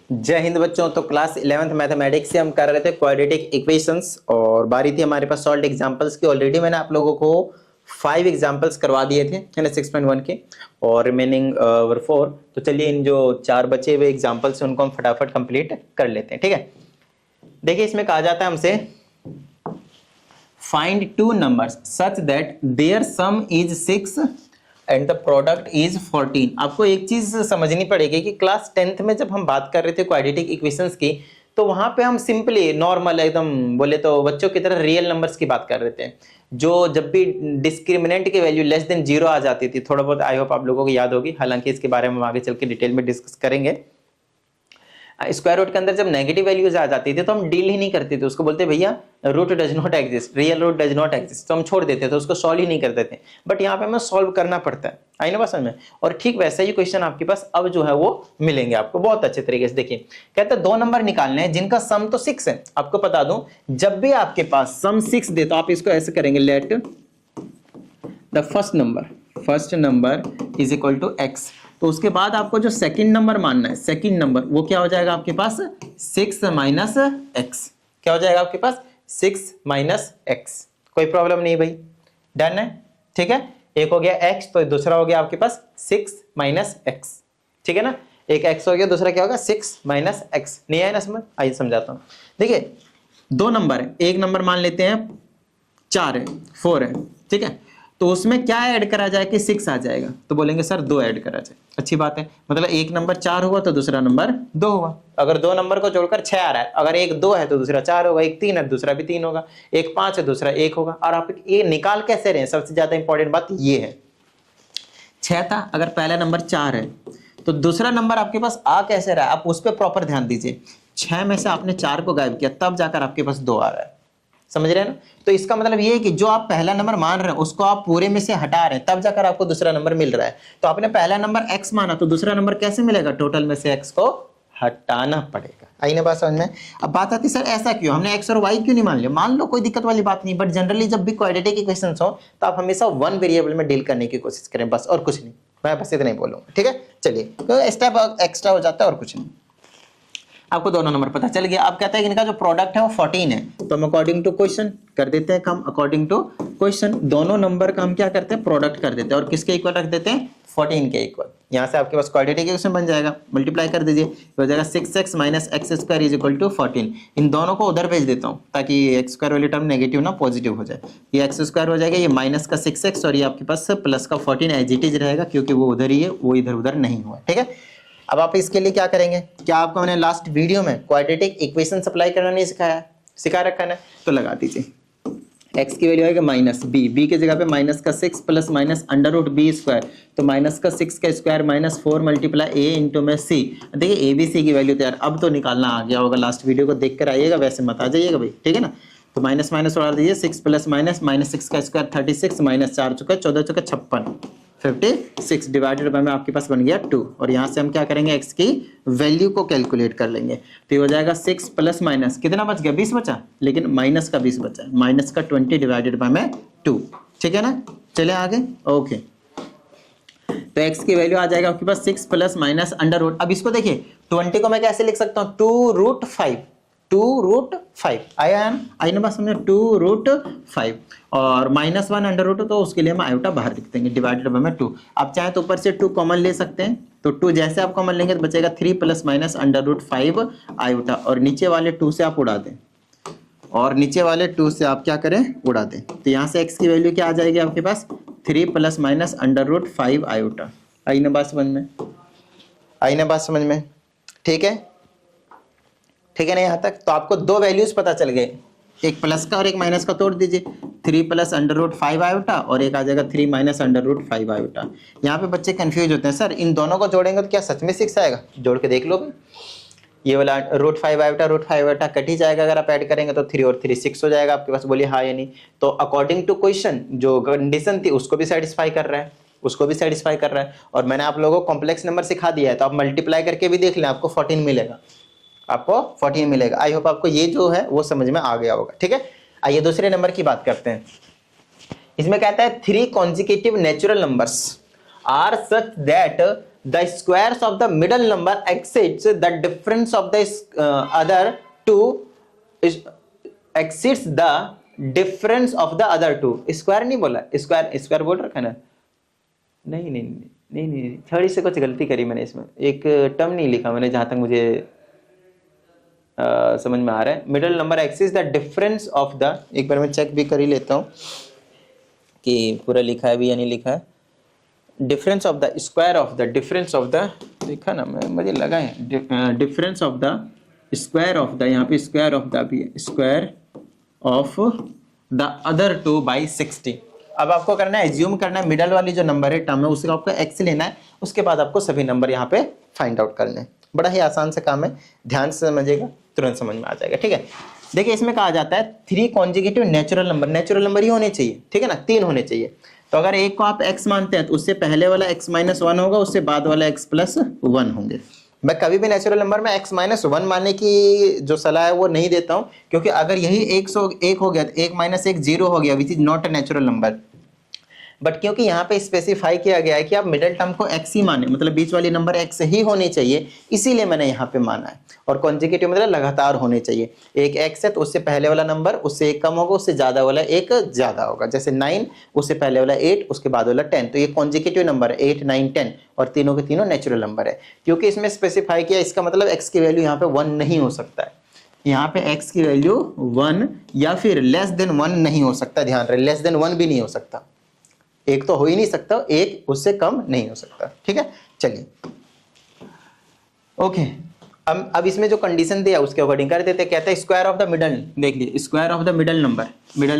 जय हिंद बच्चों। तो क्लास 11th मैथमेटिक्स से हम कर रहे थे क्वाड्रेटिक इक्वेशंस और बारी थी हमारे पास सॉल्व एग्जांपल्स की। ऑलरेडी मैंने आप लोगों को 5 एग्जांपल्स करवा दिए थे है ना 6.1 के, और रिमेनिंग वर 4। तो चलिए इन जो 4 बचे हुए एग्जांपल्स हैं उनको हम फटाफट कंप्लीट कर लेते हैं। ठीक है, देखिए इसमें कहा जाता है हमसे find two numbers such that their sum is 6 and the product is 14। आपको एक चीज समझनी पड़ेगी कि क्लास 10th में जब हम बात कर रहे थे क्वाड्रेटिक इक्वेशंस की, तो वहां पे हम सिंपली नॉर्मल एकदम बोले तो बच्चों की तरह रियल नंबर्स की बात कर रहे थे, जो जब भी डिस्क्रिमिनेंट की वैल्यू लेस देन 0 आ जाती थी। थोड़ा बहुत आई होप आप लोगों को याद होगी, हालांकि इसके बारे में हम आगे चल के डिटेल में डिस्कस करेंगे। स्क्वायर रूट के अंदर जब नेगेटिव वैल्यूज आ जाती थी तो हम डील ही नहीं करते थे, उसको बोलते भैया root does not exist, real root does not exist, तो हम छोड़ देते थे, उसको सॉल्व ही नहीं करते थे। बट यहाँ पे हमें सॉल्व करना पड़ता है, आई ना बात समझ में। और ठीक वैसा ही क्वेश्चन आपके पास अब जो है वो मिलेंगे आपको बहुत अच्छे तरीके से। देखिए कहते हैं 2 नंबर निकालने हैं जिनका सम तो 6 है। आपको बता दूं, जब भी आपके पास सम 6 दे तो आप इसको ऐसे करेंगे, let the first number is equal to x. तो उसके बाद आपको जो सेकंड नंबर मानना है, सेकंड नंबर वो क्या हो जाएगा आपके पास 6 माइनस एक्स। क्या हो जाएगा आपके पास 6 माइनस एक्स। कोई प्रॉब्लम नहीं भाई, डन है। ठीक है, एक हो गया एक्स तो दूसरा हो गया आपके पास 6 माइनस एक्स। ठीक है ना, एक एक्स हो गया, दूसरा क्या होगा 6 माइनस एक्स। नहीं आया ना समझ? आइए समझाता हूं। देखिए 2 नंबर है, एक नंबर मान लेते हैं 4 है, 4 है। ठीक है, तो उसमें क्या ऐड करा जाए कि 6 आ जाएगा, तो बोलेंगे सर 2 ऐड करा जाए। अच्छी बात है, मतलब एक नंबर 4 हुआ तो दूसरा नंबर 2 हुआ। अगर 2 नंबर को जोड़कर 6 आ रहा है, अगर एक 2 है तो दूसरा 4 होगा, एक 3 है दूसरा भी 3 होगा, एक 5 है दूसरा 1 होगा। और आप ये निकाल कैसे रहे हैं, सबसे ज्यादा इंपॉर्टेंट बात ये है। 6 था, अगर पहला नंबर 4 है तो दूसरा नंबर आपके पास आ कैसे रहा है, आप उस पर प्रॉपर ध्यान दीजिए। 6 में से आपने 4 को गायब किया तब जाकर आपके पास 2 आ रहा है, समझ रहे हैं ना। तो इसका मतलब ये है कि जो आप पहला नंबर मान रहे हैं उसको आप पूरे में से हटा रहे हैं, तब जाकर आपको दूसरा नंबर मिल रहा है। तो आपने पहला नंबर x माना तो दूसरा नंबर कैसे मिलेगा, टोटल में से x को हटाना पड़ेगा। आई ना बात समझ में। अब बात आती है सर ऐसा क्यों, हमने x और y क्यों नहीं मान लिया। मान लो कोई दिक्कत वाली बात नहीं, बट जनरली जब भी क्वाड्रेटिक इक्वेशंस हो तो आप हमेशा 1 वेरिएबल में डील करने की कोशिश करें, बस, और कुछ नहीं। मैं बस इतना ही बोलूंगा, ठीक है। चलिए तो स्टेप एक्स्ट्रा हो जाता है और कुछ नहीं। आपको दोनों नंबर पता चल गया। अब कहते हैं कि इनका जो प्रोडक्ट है वो 14 है, तो हम अकॉर्डिंग टू क्वेश्चन कर देते हैं काम। अकॉर्डिंग टू क्वेश्चन दोनों नंबर का हम क्या करते हैं, प्रोडक्ट कर देते हैं, और किसके इक्वल रख देते हैं, 14 के इक्वल। यहां से आपके पास क्वाड्रेटिक इक्वेशन बन जाएगा, मल्टीप्लाई कर दीजिए, हो जाएगा 6x minus x square is equal to 14। इन दोनों को उधर भेज देता हूं ताकि एक्स स्क्वायर वाली टर्म नेगेटिव ना पॉजिटिव हो जाए। ये एक्स स्क्वायर हो जाएगा, ये माइनस का 6x, और ये आपके पास प्लस का 14 एज इट इज रहेगा, क्योंकि वो उधर ही है, वो इधर उधर नहीं हुआ। ठीक है, अब आप इसके लिए क्या करेंगे, क्या आपको मैंने लास्ट वीडियो में क्वाड्रेटिक इक्वेशन अप्लाई करना नहीं सिखाया, सिखा रखा है ना, तो लगा दीजिए। x की वैल्यू आएगा माइनस b की जगह पे माइनस का 6 plus minus under root b square, तो माइनस का 6 का square minus 4 multiply a into में c। देखिए a b c की वैल्यू तो यार अब तो निकालना आ गया होगा, लास्ट वीडियो को देख कर आइएगा, वैसे मत आ जाइएगा भाई, ठीक है ना। तो माइनस माइनस उड़ा दीजिए, 6 प्लस माइनस माइनस 6 का स्क्वायर 36 माइनस 4 चुका 14 चुका 56, 56 डिवाइडेड बाय में आपके पास बन गया 2। और यहाँ से हम क्या करेंगे, x की वैल्यू को कैलकुलेट कर लेंगे, तो ये हो जाएगा 6 प्लस माइनस कितना बच गया, 20 बचा, लेकिन माइनस का 20 बचा, माइनस का 20 डिवाइडेड बाय में 2। ठीक है ना, चले आगे। ओके, तो x की वैल्यू आ जाएगा आपके पास 6 प्लस माइनस अंडर रूट। अब इसको देखिए 20 को मैं कैसे लिख सकता हूँ, 2√5 आया ना बात समझे, 2√5 और -1 अंडर रूट, तो उसके लिए हम आयोटा बाहर लिख देंगे, डिवाइडेड बाय में 2। आप चाहे तो ऊपर से 2 कॉमन ले सकते हैं, तो 2 जैसे आप कॉमन लेंगे तो बचेगा 3 plus minus under root 5 iota, और नीचे वाले 2 से आप उड़ा दें, और नीचे वाले 2 से आप क्या करें, उड़ा दें। तो यहाँ से x की वैल्यू क्या आ जाएगी आपके पास, 3 plus minus under root 5 iota. आई ना बात समझ में, आई ना बात समझ में, ठीक है, ठीक है ना यहाँ तक। तो आपको 2 वैल्यूज पता चल गए, एक प्लस का और एक माइनस का, तोड़ दीजिए, 3 प्लस अंडर रूट 5 आयोटा और एक आ जाएगा 3 माइनस अंडर रूट 5 आयोटा। यहाँ पे बच्चे कंफ्यूज होते हैं, सर इन दोनों को जोड़ेंगे तो क्या सच में 6 आएगा, जोड़ के देख लो, ये वाला √5 आयोटा √5 आयोटा कट ही जाएगा, अगर आप ऐड करेंगे तो 3 और 3 6 हो जाएगा आपके पास। बोलिए हाँ या नहीं। तो अकॉर्डिंग टू क्वेश्चन जो कंडीशन थी उसको भी सेटिस्फाई कर रहा है, उसको भी सेटिस्फाई कर रहा है। और मैंने आप लोगों को कॉम्प्लेक्स नंबर सिखा दिया है, तो आप मल्टीप्लाई करके भी देख लें, आपको 14 मिलेगा, आपको 14 मिलेगा। आई होप आपको ये जो है वो समझ में आ गया होगा, ठीक है। आइए दूसरे नंबर की बात करते हैं। इसमें कहता है 3 consecutive natural numbers are such that the squares of the middle number exceeds the difference of the other two, exceeds the difference of the other two. Square नहीं बोला, स्क्वायर स्क्वायर बोल रखा ना, नहीं नहीं नहीं नहीं, थोड़ी से कुछ गलती करी मैंने, इसमें एक टर्म नहीं लिखा मैंने जहां तक मुझे समझ में आ रहा है। Middle number axis the difference of the, एक बार मैं चेक भी कर ही लेता हूँ कि पूरा लिखा है भी या नहीं लिखा है। Difference of the square of the difference of the, लिखा ना मैं, मुझे लगा है difference of the square of the, यहाँ पे स्क्वायर ऑफ द भी है, square of the other two by 60। अब आपको करना है, एज्यूम करना है मिडल वाली जो नंबर है टर्म है उसका आपको एक्स लेना है, उसके बाद आपको सभी नंबर यहाँ पे फाइंड आउट करने हैं। बड़ा ही आसान सा काम है, ध्यान से समझिएगा, तुरंत समझ में आ जाएगा। ठीक है, देखिए इसमें कहा जाता है 3 consecutive natural number, natural number ही होने चाहिए, ठीक है ना, 3 होने चाहिए। तो अगर एक को आप x मानते हैं तो उससे पहले वाला x माइनस 1 होगा, उससे बाद वाला x प्लस 1 होंगे। मैं कभी भी नेचुरल नंबर में x माइनस 1 मानने की जो सलाह है वो नहीं देता हूं, क्योंकि अगर यही 1 हो गया तो 1 माइनस 1 0 हो गया, which is not a natural number. But क्योंकि यहाँ पे स्पेसिफाई किया गया है कि आप मिडिल टर्म को x ही माने, मतलब बीच वाली नंबर x ही होनी चाहिए, इसीलिए मैंने यहाँ पे माना है। और कॉन्जिक्यूटिव मतलब लगातार होने चाहिए, एक x है तो उससे पहले वाला नंबर उससे एक कम होगा, उससे ज्यादा वाला एक ज्यादा होगा। जैसे 9 उससे पहले वाला 8 उसके बाद वाला 10, तो ये कॉन्जिक्यूटिव नंबर है 8 9 10, और तीनों के तीनों नेचुरल नंबर है। क्योंकि इसमें स्पेसिफाई किया, इसका मतलब x की वैल्यू यहाँ पे 1 नहीं हो सकता है, यहाँ पे x की वैल्यू 1 या फिर लेस देन 1 नहीं हो सकता, ध्यान रहे, लेस देन 1 भी नहीं हो सकता, एक तो हो ही नहीं सकता, एक उससे कम नहीं हो सकता। ठीक है, चलिए ओके। अब इसमें जो कंडीशन दिया उसके अकॉर्डिंग कर देते। कहते हैं स्क्वायर ऑफ द मिडल, देख लीजिए square of the middle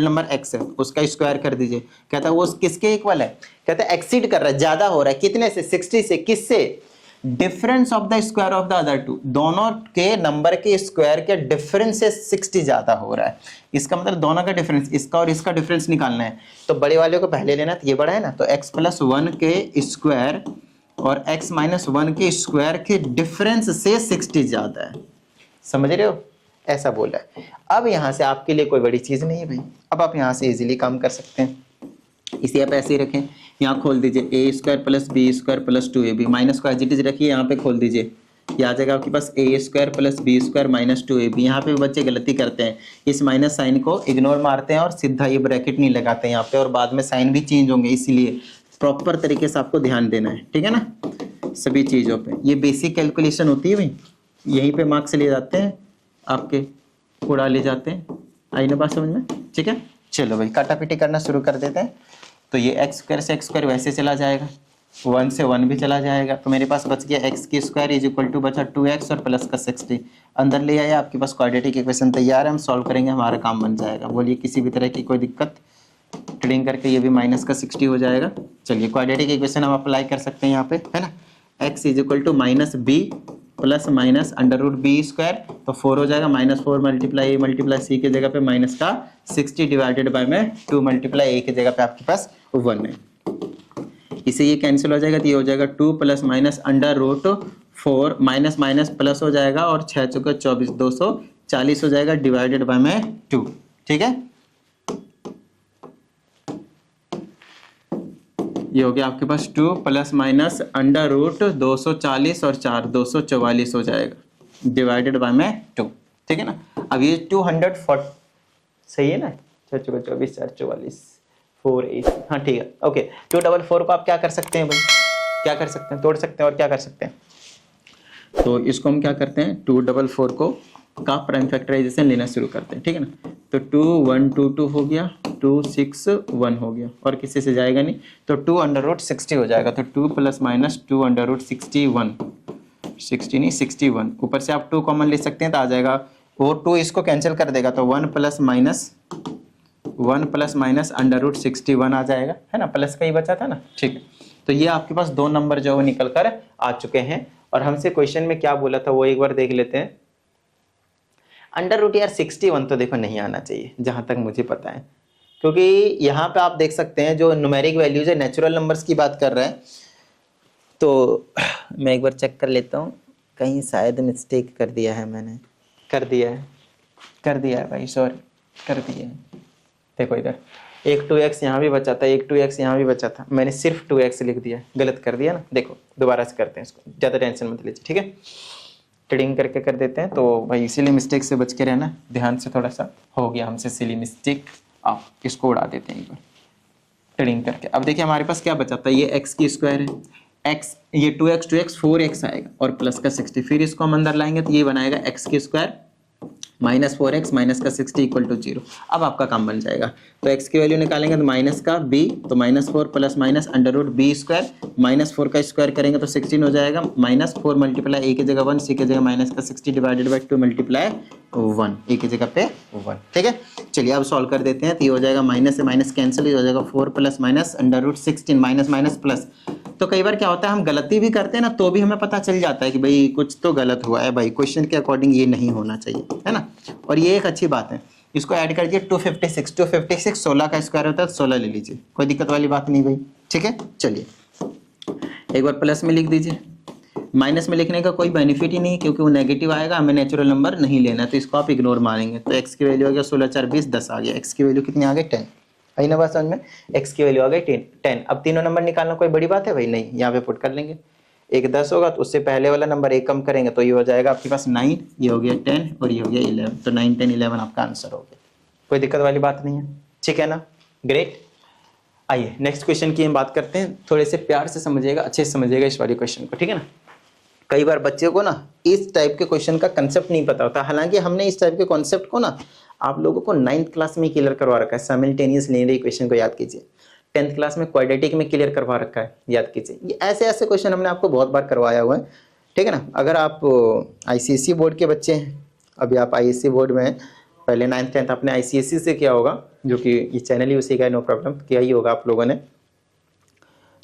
number x है, उसका स्क्वायर कर दीजिए। कहता है वो किसके इक्वल है, कहता है एक्सीड कर रहा है, ज्यादा हो रहा है, कितने से, 60 से। किससे, difference of the square of the other two, दोनों के नंबर के स्क्वायर के डिफरेंस से 60 ज्यादा हो रहा है। इसका मतलब दोनों का डिफरेंस, इसका और इसका डिफरेंस निकालना है, तो बड़े वाले को पहले लेना, तो ये बड़ा है ना, तो x प्लस 1 के स्क्वायर और x माइनस 1 के स्क्वायर के डिफरेंस से 60 ज्यादा है। समझ रहे हो, ऐसा बोला है। अब यहां से आपके लिए कोई बड़ी चीज नहीं है भाई, अब आप यहां से इजीली काम कर सकते हैं। इसे आप ऐसे ही रखें, यहाँ खोल दीजिए A square plus B square plus 2ab, minus को एज इट इज रखिए, यहाँ पे खोल दीजिए, ये आ जाएगा आपके पास A square plus B square minus 2ab। यहाँ पे बच्चे गलती करते हैं, इस माइनस साइन को इग्नोर मारते हैं और सीधा ये ब्रैकेट नहीं लगाते यहाँ पे, और बाद में साइन भी चेंज होंगे, इसलिए प्रॉपर तरीके से आपको ध्यान देना है। ठीक है ना, सभी चीज़ों पे ये बेसिक कैलकुलेशन होती है भाई, यहीं पे मार्क्स ले जाते हैं आपके, उड़ा ले जाते हैं। आई ना बात समझ में, ठीक है। चलो भाई काटा पीटी करना शुरू कर देते हैं। तो ये एक्स स्क्वायर से एक्स स्क्वायर वैसे चला जाएगा, 1 से 1 भी चला जाएगा, तो मेरे पास बच गया एक्स की स्क्वायर इज इक्वल टू बचा 2x और प्लस का 60 अंदर ले आया। आपके पास क्वाड्रेटिक इक्वेशन तैयार है, हम सॉल्व करेंगे, हमारा काम बन जाएगा। बोलिए किसी भी तरह की कोई दिक्कत, ट्रेडिंग करके ये भी माइनस का 60 हो जाएगा। चलिए क्वाड्रेटिक इक्वेशन हम अप्लाई कर सकते हैं यहाँ पे, है ना, x is equal to minus b plus minus under root b square, तो 4 हो जाएगा, minus 4 multiply a multiply c की जगह पे माइनस का 60 डिवाइडेड बाय में 2 मल्टीप्लाई ए की जगह पे आपके पास 1 है। इसे ये कैंसिल हो जाएगा, तो ये हो जाएगा 2 plus minus under root 4 minus minus plus हो जाएगा, और 6 चौके 24 240 हो जाएगा डिवाइडेड बाय में 2। ठीक है, ये हो गया आपके पास 2 प्लस माइनस अंडर रूट 240 और 4 244 हो जाएगा डिवाइडेड बाय में 2। ठीक है ना, अब ये 240 सही है ना, 6 चौके 24 4 44 4 8, हाँ ठीक है ओके। 244 को आप क्या कर सकते हैं भाई, क्या कर सकते हैं, तोड़ सकते हैं, और क्या कर सकते हैं, तो इसको हम क्या करते हैं, 244 को का प्राइम फैक्टराइजेशन लेना शुरू करते हैं। ठीक है ना, तो 2 1 2 2 हो गया, 2 6 1 हो गया, और किसी से जाएगा नहीं, तो 2 अंडर रूट 60 हो जाएगा, तो 2 प्लस माइनस 2 अंडर रूट 61 60 नहीं 61, ऊपर से आप 2 कॉमन ले सकते हैं तो आ जाएगा, वो 2 इसको कैंसिल कर देगा, तो 1 प्लस माइनस अंडर रूट 61 आ जाएगा, है ना, प्लस का ही बचा था ना। ठीक है, तो ये आपके पास 2 नंबर जो है निकल कर आ चुके हैं। और हमसे क्वेश्चन में क्या बोला था वो एक बार देख लेते हैं। अंडर रूट यार 61 तो देखो नहीं आना चाहिए जहां तक मुझे पता है, क्योंकि यहाँ पे आप देख सकते हैं जो न्यूमेरिक वैल्यूज है, नेचुरल नंबर्स की बात कर रहे हैं। तो मैं एक बार चेक कर लेता हूँ, कहीं शायद मिस्टेक कर दिया है मैंने, कर दिया है भाई, सॉरी कर दिया है। देखो इधर एक 2x यहाँ भी बचा था, एक 2x यहाँ भी बचा था, मैंने सिर्फ 2x लिख दिया, गलत कर दिया ना। देखो दोबारा से करते हैं इसको, ज़्यादा टेंशन मत लीजिए, ठीक है। ट्रेडिंग करके कर देते हैं, तो भाई इसीलिए मिस्टेक से बच के रहना, ध्यान से। थोड़ा सा हो गया हमसे सिली मिस्टेक, आप इसको उड़ा देते हैं एक बार ट्रेडिंग करके। अब देखिए हमारे पास क्या बचा था, ये x की स्क्वायर है, x ये 2x 4x आएगा और प्लस का 60, फिर इसको हम अंदर लाएंगे तो ये बनाएगा x की स्क्वायर माइनस 4x माइनस का 60 इक्वल टू 0। अब आपका काम बन जाएगा, तो x की वैल्यू निकालेंगे तो माइनस का b, तो minus 4 plus minus under root b square, minus 4 का स्क्वायर करेंगे तो 16 हो जाएगा, माइनस 4 मल्टीप्लाई a की जगह 1, c की जगह माइनस का 60 डिवाइडेड बाई 2 मल्टीप्लाई 1, a की जगह पे 1, ठीक है। चलिए अब सॉल्व कर देते हैं, तो ये हो जाएगा माइनस से माइनस कैंसिल, ये हो जाएगा 4 plus minus under root 16 minus minus plus. तो कई बार क्या होता है हम गलती भी करते हैं ना, तो भी हमें पता चल जाता है कि भाई कुछ तो गलत हुआ है, भाई क्वेश्चन के अकॉर्डिंग ये नहीं होना चाहिए, है ना। और ये एक अच्छी बात है, इसको ऐड कर दिए 256 16 का स्क्वायर होता है, 16 ले लीजिए, कोई दिक्कत वाली बात नहीं भाई, ठीक है। चलिए एक बार प्लस में लिख दीजिए, माइनस में लिखने का कोई बेनिफिट ही नहीं क्योंकि वो नेगेटिव आएगा, हमें नेचुरल नंबर नहीं लेना, तो इसको आप इग्नोर मारेंगे। तो x की वैल्यू आ गया 16 4 20 10 आ गया, x की वैल्यू कितनी आ गई 10, आई ना बात समझ में, x की वैल्यू आ गई 10। अब तीनों नंबर निकालना कोई बड़ी बात है भाई, नहीं, यहाँ पे पुट कर लेंगे। एक 10 होगा तो उससे पहले वाला नंबर एक कम करेंगे तो ये हो जाएगा आपके पास 9, ये हो गया 10 और ये हो गया 11, तो 9 10 11 आपका आंसर हो गया, कोई दिक्कत वाली बात नहीं है, ठीक है ना, ग्रेट। आइए नेक्स्ट क्वेश्चन की हम बात करते हैं, थोड़े से प्यार से समझिएगा, अच्छे से समझिएगा इस वाले क्वेश्चन को, ठीक है ना। कई बार बच्चे को ना इस टाइप के क्वेश्चन का कंसेप्ट नहीं पता होता, हालांकि हमने इस टाइप के कॉन्सेप्ट को ना आप लोगों को 9th क्लास में क्लियर करवा रखा है। साइमल्टेनियस लीनियर इक्वेशन को याद कीजिए, 10th क्लास में क्वाड्रेटिक में क्लियर करवा रखा है, याद कीजिए। ये ऐसे ऐसे क्वेश्चन हमने आपको बहुत बार करवाया हुआ है, ठीक है ना। अगर आप ICSE बोर्ड के बच्चे हैं, अभी आप ISC बोर्ड में हैं, पहले 9th 10th आपने ICSE से किया होगा, जो कि ये चैनल ही उसी का है, नो प्रॉब्लम, किया ही होगा आप लोगों ने,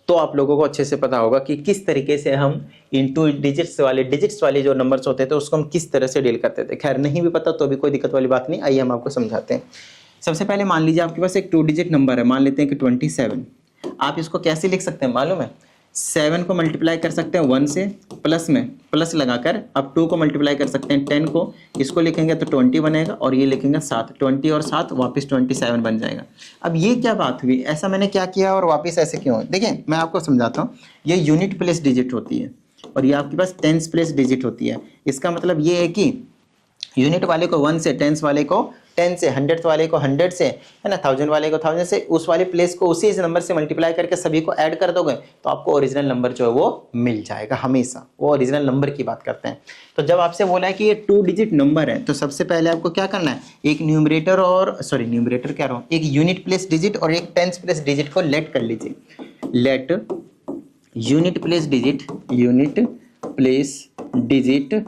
तो आप लोगों को अच्छे से पता होगा कि किस तरीके से हम इनटू डिजिट्स वाले जो नंबर्स होते थे उसको हम किस तरह से डील करते थे। खैर नहीं भी पता तो भी कोई दिक्कत वाली बात नहीं, आइए हम आपको समझाते हैं। सबसे पहले मान लीजिए आपके पास एक 2 डिजिट नंबर है, मान लेते हैं कि 27। आप इसको कैसे लिख सकते हैं मालूम है, 7 को मल्टीप्लाई कर सकते हैं 1 से, प्लस में प्लस लगाकर अब 2 को मल्टीप्लाई कर सकते हैं 10 को, इसको लिखेंगे तो 20 बनेगा और ये लिखेंगे 7, 20 और 7 वापस 27 बन जाएगा। अब ये क्या बात हुई, ऐसा मैंने क्या किया और वापस ऐसे क्यों है, देखिए मैं आपको समझाता हूँ। ये यूनिट प्लेस डिजिट होती है और ये आपके पास टेंस प्लेस डिजिट होती है। इसका मतलब ये है कि यूनिट वाले को 1 से, टेंस वाले को 10 से, 100th वाले को 100 से, है ना, 1000 वाले को 1000 से, उस वाले प्लेस को उसी नंबर से मल्टीप्लाई करके सभी को ऐड कर दोगे तो आपको ओरिजिनल नंबर जो है वो मिल जाएगा। हमेशा वो ओरिजिनल नंबर की बात करते हैं। तो जब आपसे बोला है कि ये 2 डिजिट नंबर है तो सबसे पहले आपको क्या करना है, एक न्यूमरेटर और न्यूमरेटर कह रहा हूँ, एक यूनिट प्लेस डिजिट और एक टेंस प्लेस डिजिट को लेट कर लीजिए। Let unit place digit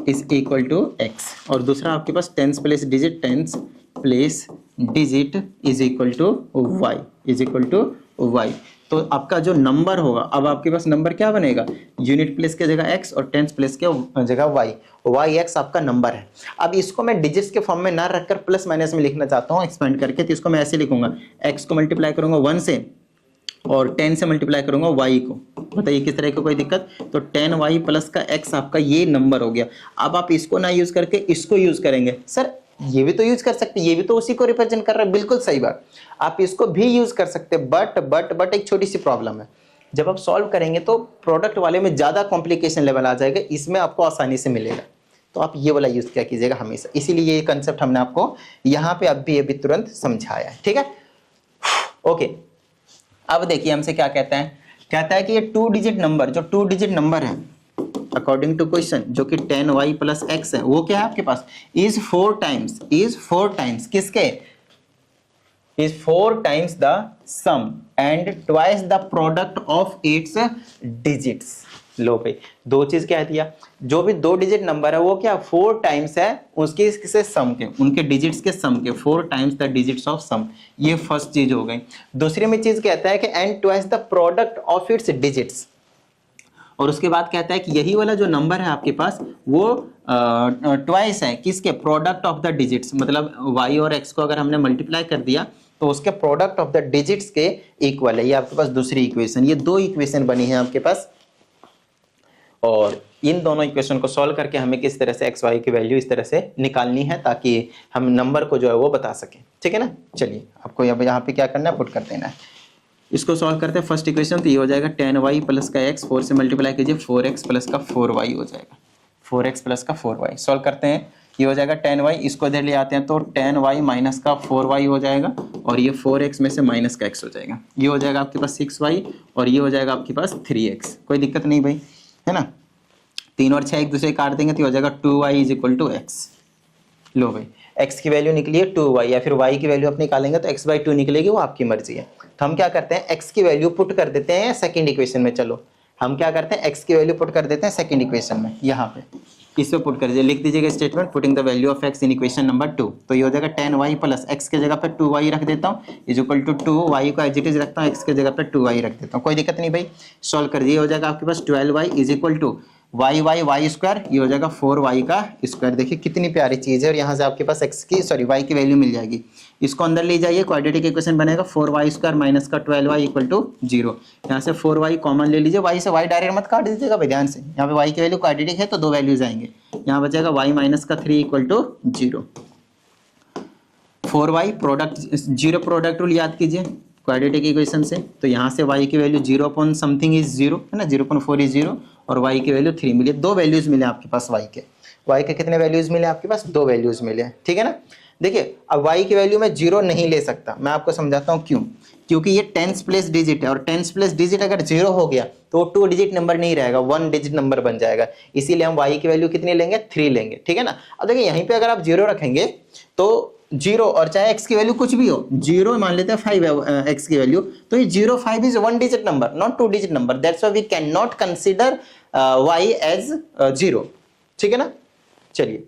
is equal to x और दूसरा आपके पास tens place digit is equal to y। तो आपका जो नंबर होगा, अब आपके पास नंबर क्या बनेगा, यूनिट प्लेस के जगह x और टेंस प्लेस के जगह y x आपका नंबर है। अब इसको मैं डिजिट्स के फॉर्म में ना रखकर प्लस माइनस में लिखना चाहता हूँ एक्सपेंड करके, तो इसको मैं ऐसे लिखूंगा, x को मल्टीप्लाई करूंगा 1 से और 10 से मल्टीप्लाई करूंगा y को, बताइए किस तरह की कोई दिक्कत। तो 10y प्लस का x आपका ये नंबर हो गया। अब आप इसको ना यूज करके इसको यूज करेंगे, सर ये भी तो यूज कर सकते, ये भी तो उसी को रिप्रेजेंट कर रहा है, बिल्कुल सही बात, आप इसको भी यूज कर सकते, बट एक छोटी सी प्रॉब्लम है, जब आप सॉल्व करेंगे तो प्रोडक्ट वाले में ज्यादा कॉम्प्लिकेशन लेवल आ जाएगा, इसमें आपको आसानी से मिलेगा, तो आप ये वाला यूज क्या कीजिएगा हमेशा। इसीलिए ये कंसेप्ट हमने आपको यहाँ पे अभी तुरंत समझाया है, ठीक है, ओके। अब देखिए हमसे क्या कहता है कि ये 2 डिजिट नंबर, जो 2 डिजिट नंबर है अकॉर्डिंग टू क्वेश्चन, जो कि 10y प्लस x है, वो क्या है आपके पास, इज 4 टाइम्स किसके, is 4 times the sum and twice the product of its digits. लो भाई, दो चीज क्या दिया, जो भी 2 डिजिट नंबर है वो क्या 4 टाइम्स है उसके किसे सम के, उनके डिजिट्स के सम के, 4 times the digits of some, ये फर्स्ट चीज हो गई। दूसरी में चीज कहता है कि and twice the product of its digits, और उसके बाद कहता है कि यही वाला जो नंबर है आपके पास वो ट्वाइस है किसके, प्रोडक्ट ऑफ द डिजिट्स, मतलब y और x को अगर हमने मल्टीप्लाई कर दिया तो उसके प्रोडक्ट ऑफ द डिजिट्स के इक्वल है। ये आपके पास दूसरी इक्वेशन, ये 2 इक्वेशन बनी है आपके पास, और इन दोनों इक्वेशन को सॉल्व करके हमें किस तरह से एक्स वाई की वैल्यू इस तरह से निकालनी है ताकि हम नंबर को जो है वो बता सकें। ठीक है ना, चलिए आपको यहाँ पे क्या करना है, पुट कर देना है। इसको सॉल्व करते हैं फर्स्ट इक्वेशन, तो ये हो जाएगा tan y प्लस का x, 4 से मल्टीप्लाई कीजिए 4x प्लस का 4y हो जाएगा, 4x प्लस का 4y। सॉल्व करते हैं, ये हो जाएगा tan y, इसको इधर ले आते हैं तो tan y माइनस का 4y हो जाएगा और ये 4x में से माइनस का x हो जाएगा, ये हो जाएगा आपके पास 6y और ये हो जाएगा आपके पास 3x। कोई दिक्कत नहीं भाई, है ना। 3 और 6 एक दूसरे काट देंगे तो हो जाएगा 2y is equal to x। लो भाई, x की वैल्यू निकली है 2y, या फिर y की वैल्यू आप निकालेंगे तो x/2 निकलेगी, वो आपकी मर्जी है। तो हम क्या करते हैं, x की वैल्यू पुट कर देते हैं सेकंड इक्वेशन में। चलो हम क्या करते हैं, x की वैल्यू पुट कर देते हैं सेकंड इक्वेशन में, यहाँ पे इसमें पुट कर दीजिए, लिख दीजिएगा statement putting the value of x in equation number 2। तो ये हो जाएगा tan y प्लस x के जगह पे 2y रख देता हूँ इज इक्वल टू 2y को एज इट इज रखता हूँ, x के जगह पे 2y रख देता हूँ, कोई दिक्कत नहीं भाई। सॉल्व कर दिए, हो जाएगा आपके पास 12y is equal to y square, ये हो जाएगा 4y का स्क्वायर। देखिए कितनी प्यारी चीज है, और यहाँ से आपके पास y की वैल्यू मिल जाएगी। इसको अंदर ले जाइए, क्वाड्रेटिक इक्वेशन बनेगा 4y स्क्वायर माइनस का 12y इक्वल टू 0। यहाँ से 4y कॉमन ले लीजिए, y से y डायरेक्ट मत काट दीजिएगा भाई, ध्यान से। यहाँ पे y की वैल्यू क्वाड्रेटिक है तो 2 वैल्यूज आएंगे, यहाँ बचेगा y माइनस का 3 equal to 0। 4y product, 0 product rule याद कीजिए क्वाड्रेटिक इक्वेशन से, तो यहाँ से y की वैल्यू 0 अपॉन समथिंग इज 0 है ना, 0.4 इज 0 और y की वैल्यू 3 मिली। 2 वैल्यूज मिले आपके पास y के कितने वैल्यूज मिले आपके पास, 2 वैल्यूज मिले, ठीक है ना। देखिए अब y की वैल्यू में 0 नहीं ले सकता, मैं आपको समझाता हूँ क्यों। क्योंकि ये 10th प्लेस डिजिट है और 10th प्लेस डिजिट अगर 0 हो गया तो 2 डिजिट नंबर नहीं रहेगा, 1 डिजिट नंबर बन जाएगा। इसीलिए हम y की वैल्यू कितनी लेंगे, 3 लेंगे, ठीक है ना। अब देखिए यहीं पे अगर आप 0 रखेंगे तो 0 और चाहे x की वैल्यू कुछ भी हो, 0 मान लेते हैं 5 है x की वैल्यू, तो ये 0 5 is 1 digit number not 2 digit number, that's why we can not consider y as 0, ठीक है ना। चलिए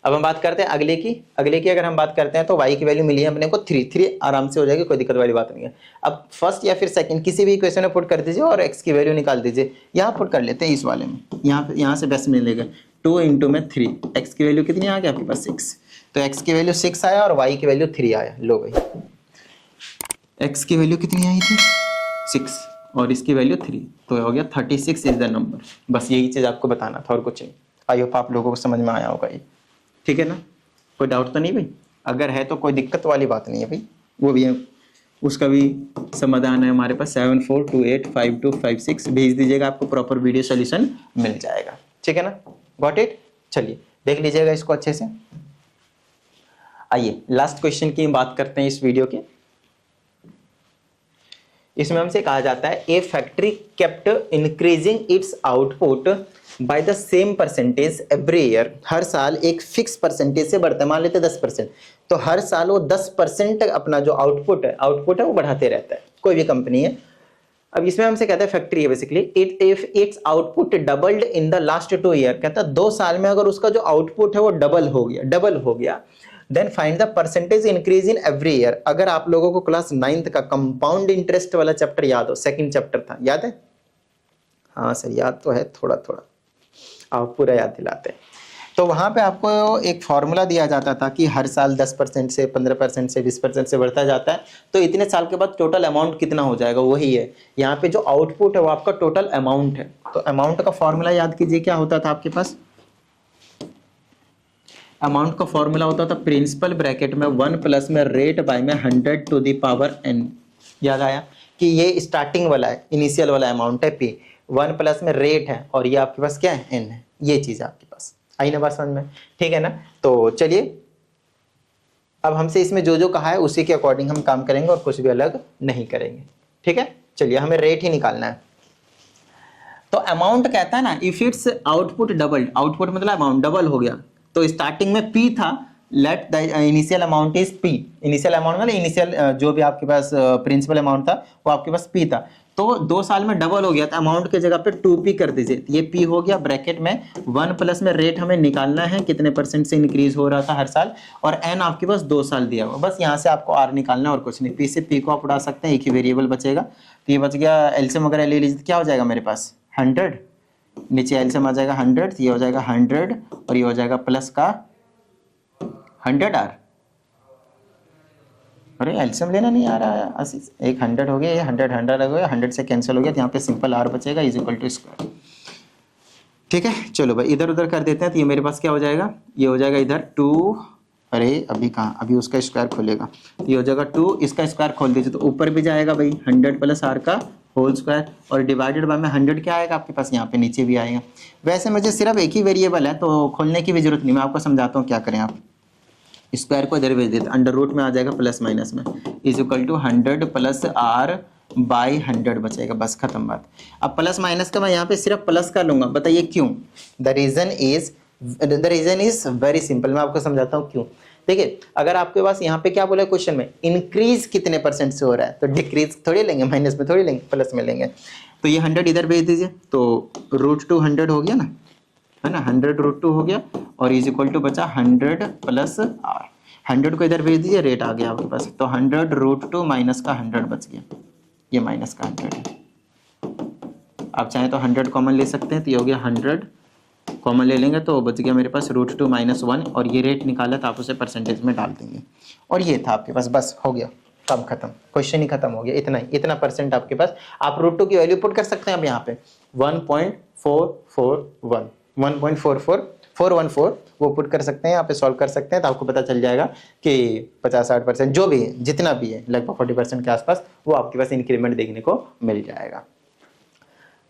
अब हम बात करते हैं अगले की अगर हम बात करते हैं तो y की वैल्यू मिली है अपने को 3 आराम से हो जाएगी, कोई दिक्कत वाली बात नहीं है। अब फर्स्ट या फिर सेकंड किसी भी इक्वेशन में पुट कर दीजिए और x की वैल्यू निकाल दीजिए। यहाँ पुट कर लेते हैं इस वाले में, यहाँ से बेस्ट मिलेगा 2 इंटू में 3, x की वैल्यू कितनी आ गई आपके पास 6, तो x की वैल्यू 6 आया और y की वैल्यू 3 आया। लो भाई x की वैल्यू कितनी आई थी 6 और इसकी वैल्यू 3, तो हो गया 36 इज द नंबर। बस यही चीज आपको बताना था और कुछ नहीं। आई होप आप लोगों को समझ में आया होगा ये, ठीक है ना। कोई डाउट तो नहीं भाई, अगर है तो कोई दिक्कत वाली बात नहीं है भाई, वो भी है, उसका भी समाधान है हमारे पास 74285256 भेज दीजिएगा, आपको प्रॉपर वीडियो सोल्यूशन मिल जाएगा, ठीक है ना। Got it. चलिए देख लीजिएगा इसको अच्छे से। आइए लास्ट क्वेश्चन की बात करते हैं इस वीडियो के। इसमें हमसे कहा जाता है a factory kept increasing its output by the same percentage every year, हर साल एक फिक्स परसेंटेज से बढ़ता है, मान लेते 10%, तो हर साल वो 10% अपना जो आउटपुट है वो बढ़ाते रहता है, कोई भी कंपनी है। अब इसमें हमसे कहता है फैक्ट्री है basically, if it's output doubled in the last 2 year, कहता है 2 साल में अगर उसका जो आउटपुट है वो डबल हो गया, then find the percentage increase in every year. अगर आप लोगों को क्लास 9th का कंपाउंड इंटरेस्ट वाला चैप्टर याद हो, सेकंड चैप्टर था, याद है? हाँ सर याद तो है, थोड़ा थोड़ा आप पूरा याद दिलाते हैं। तो वहां पे आपको एक फॉर्मूला दिया जाता था कि हर साल 10% से 15% से 20% से बढ़ता जाता है, तो इतने साल के बाद टोटल अमाउंट कितना हो जाएगा, वही है यहाँ पे जो आउटपुट है वो आपका टोटल अमाउंट है। तो अमाउंट का फॉर्मूला याद कीजिए, क्या होता था आपके पास, अमाउंट का फॉर्मूला होता था प्रिंसिपल ब्रैकेट में 1 प्लस में रेट बाय में 100 टू द पावर n। याद आया कि ये स्टार्टिंग वाला है, इनिशियल वाला अमाउंट है p, 1 प्लस में रेट है और ये आपके पास क्या है n है, ये चीज है आपके पास। आई ना बात समझ में, ठीक है ना। तो चलिए अब हमसे इसमें जो जो कहा है उसी के अकॉर्डिंग हम काम करेंगे और कुछ भी अलग नहीं करेंगे, ठीक है। चलिए हमें रेट ही निकालना है। तो अमाउंट कहता है ना if it's output doubled, output मतलब अमाउंट डबल हो गया, तो स्टार्टिंग में P था, let the initial amount is P, initial amount मतलब इनिशियल जो भी आपके पास प्रिंसिपल अमाउंट था वो आपके पास P था, तो 2 साल में डबल हो गया, तो अमाउंट के जगह पे 2P कर दीजिए, ये P हो गया ब्रैकेट में 1 प्लस में रेट हमें निकालना है कितने % से इंक्रीज हो रहा था हर साल, और n आपके पास 2 साल दिया हुआ, बस यहाँ से आपको R निकालना है और कुछ नहीं। P से P को आप उड़ा सकते हैं, एक ही वेरिएबल बचेगा, तो ये बच गया एलसीएम वगैरह ले लीजिए, क्या हो जाएगा मेरे पास 100, नीचे एलसीएम आ जाएगा 100, ये हो जाएगा 100 और ये हो जाएगा प्लस का 100R, अरे एलसीएम लेना नहीं आ रहा है आशीष। एक 100 हो गया, ये 100 हो गया, 100 से कैंसिल हो गया, तो यहाँ पे सिंपल आर बचेगा इज इक्वल टू स्क्वायर। ठीक है, चलो भाई इधर उधर कर देते हैं, तो ये मेरे पास क्या हो जाएगा, ये हो जाएगा इधर 2, अरे अभी कहाँ, अभी उसका स्क्वायर खोलेगा, तो ये हो जाएगा 2, इसका स्क्वायर खोल दीजिए तो ऊपर भी जाएगा भाई 100 प्लस आर का होल स्क्वायर, और डिवाइडेड बाय में 100 क्या आएगा आपके पास, यहाँ पे नीचे भी आएगा। वैसे मुझे सिर्फ एक ही वेरिएबल है तो खोलने की भी जरूरत नहीं, मैं आपको समझाता हूँ क्या करें। आप स्क्वायर को इधर भेज देते, अंडर रूट में आ जाएगा प्लस माइनस में, is equal to 100 plus r by 100 बचेगा, बस खत्म बात। अब प्लस माइनस का मैं यहाँ पे सिर्फ प्लस का लूंगा, बताइए क्यों। The reason is very simple, मैं आपको समझाता हूँ क्यों। देखिए अगर आपके पास यहाँ पे क्या बोला क्वेश्चन में, इंक्रीज कितने परसेंट से हो रहा है, तो डिक्रीज थोड़ी लेंगे, माइनस में थोड़ी लेंगे, प्लस में लेंगे। तो ये 100 इधर भेज दीजिए, तो √2 100 हो गया ना, है ना, 100√2 हो गया, और इज इक्वल टू बचा 100 प्लस आर। 100 को इधर भेज दीजिए, रेट आ गया आपके पास, तो 100√2 माइनस का 100 बच गया, ये माइनस का 100 है। आप चाहें तो 100 कॉमन ले सकते हैं, तो ये हो गया 100 कॉमन ले लेंगे तो बच गया मेरे पास √2 माइनस 1, और ये रेट निकाला तो आप उसे परसेंटेज में डाल देंगे, और ये था आपके पास, बस हो गया, काम खत्म, क्वेश्चन ही खत्म हो गया, इतना ही, इतना परसेंट आपके पास। आप √2 की वैल्यू पुट कर सकते हैं अब यहाँ पे 1.414 वो पुट कर सकते हैं, यहाँ पे सॉल्व कर सकते हैं, तो आपको पता चल जाएगा कि 50-60% जो भी है, जितना भी है, लगभग 40% के आसपास वो आपके पास इंक्रीमेंट देखने को मिल जाएगा।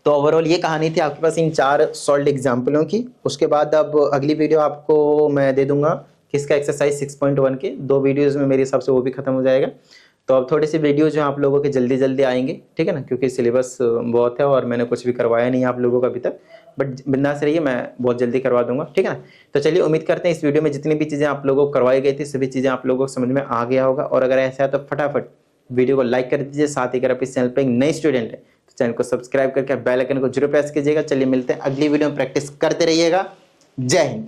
तो ओवरऑल ये कहानी थी आपके पास इन 4 सॉल्व्ड एग्जाम्पलों की। उसके बाद अब अगली वीडियो आपको मैं दे दूंगा किसका, एक्सरसाइज 6.1 के 2 वीडियोस में मेरे हिसाब से वो भी खत्म हो जाएगा। तो अब थोड़ी सी वीडियो जो आप लोगों के जल्दी जल्दी आएंगे, ठीक है ना, क्योंकि सिलेबस बहुत है और मैंने कुछ भी करवाया नहीं आप लोगों का अभी तक, बट बिंदास रहिए, मैं बहुत जल्दी करवा दूंगा, ठीक है ना। तो चलिए उम्मीद करते हैं इस वीडियो में जितनी भी चीज़ें आप लोगों को करवाई गई थी सभी चीज़ें आप लोगों को समझ में आ गया होगा, और अगर ऐसा है तो फटाफट वीडियो को लाइक कर दीजिए। साथ ही अगर आप इस चैनल पर एक नए स्टूडेंट है तो चैनल को सब्सक्राइब करके बेल आइकन को जरूर प्रेस कीजिएगा। चलिए मिलते हैं अगली वीडियो में, प्रैक्टिस करते रहिएगा। जय हिंद।